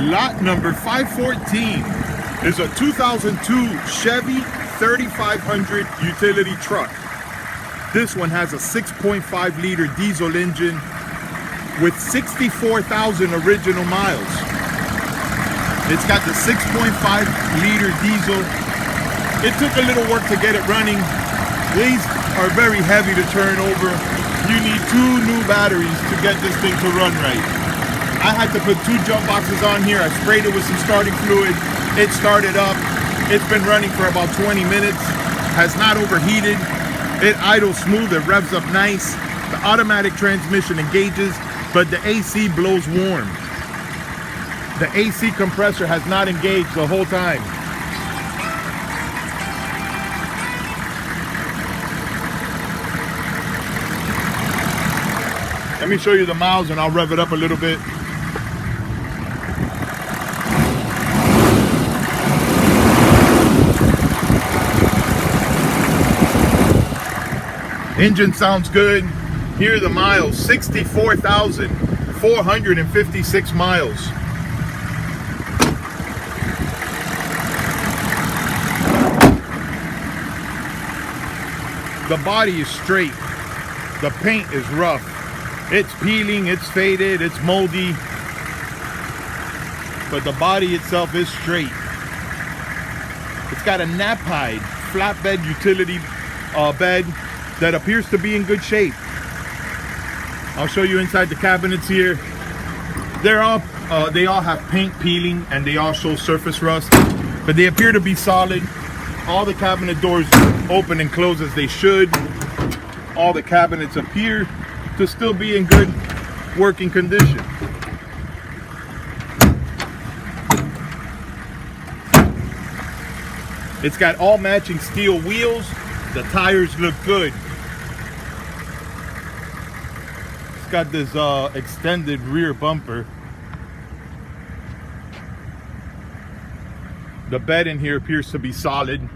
Lot number 514 is a 2002 Chevy 3500 utility truck. This one has a 6.5 liter diesel engine with 64,000 original miles. It's got the 6.5 liter diesel. It took a little work to get it running. These are very heavy to turn over. You need 2 new batteries to get this thing to run right. I had to put 2 jump boxes on here. I sprayed it with some starting fluid. It started up. It's been running for about 20 minutes. Has not overheated. It idles smooth. It revs up nice. The automatic transmission engages, but the AC blows warm. The AC compressor has not engaged the whole time. Let me show you the miles and I'll rev it up a little bit. Engine sounds good. Here are the miles, 64,456 miles. The body is straight. The paint is rough. It's peeling, it's faded, it's moldy. But the body itself is straight. It's got a Knapheide flatbed utility bed that appears to be in good shape. I'll show you inside the cabinets here. They all have paint peeling and they all show surface rust, but they appear to be solid. All the cabinet doors open and close as they should. All the cabinets appear to still be in good working condition. It's got all matching steel wheels. The tires look good. It's got this extended rear bumper. The bed in here appears to be solid.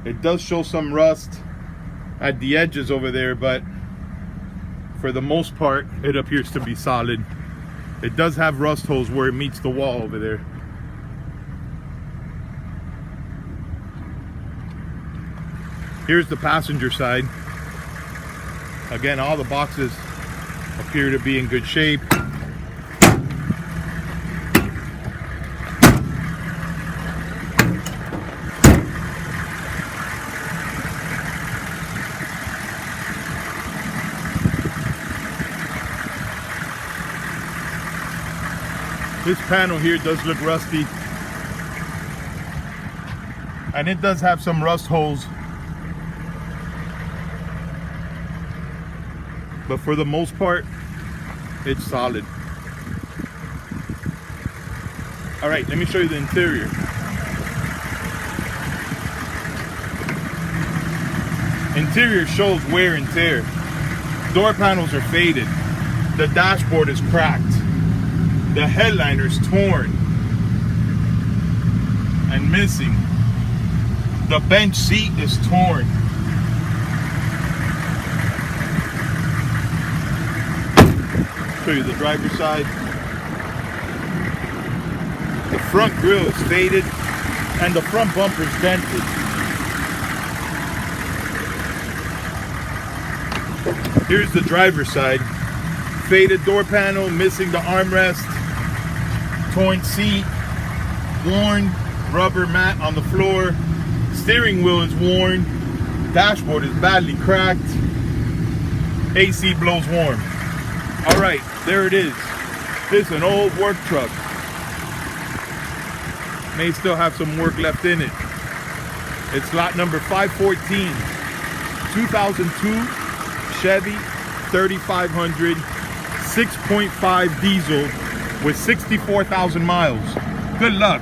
It does show some rust at the edges over there, but for the most part, it appears to be solid. It does have rust holes where it meets the wall over there. Here's the passenger side. Again, all the boxes appear to be in good shape. This panel here does look rusty, and it does have some rust holes, but for the most part, it's solid. All right, let me show you the interior. Interior shows wear and tear. Door panels are faded. The dashboard is cracked. The headliner's torn and missing. The bench seat is torn. Show you the driver's side. The front grille is faded and the front bumper's dented. Here's the driver's side. Faded door panel, missing the armrest. Torn seat, worn rubber mat on the floor, steering wheel is worn, dashboard is badly cracked, AC blows warm. All right, there it is. This is an old work truck. May still have some work left in it. It's lot number 514, 2002 Chevy 3500, 6.5 diesel with 64,000 miles. Good luck.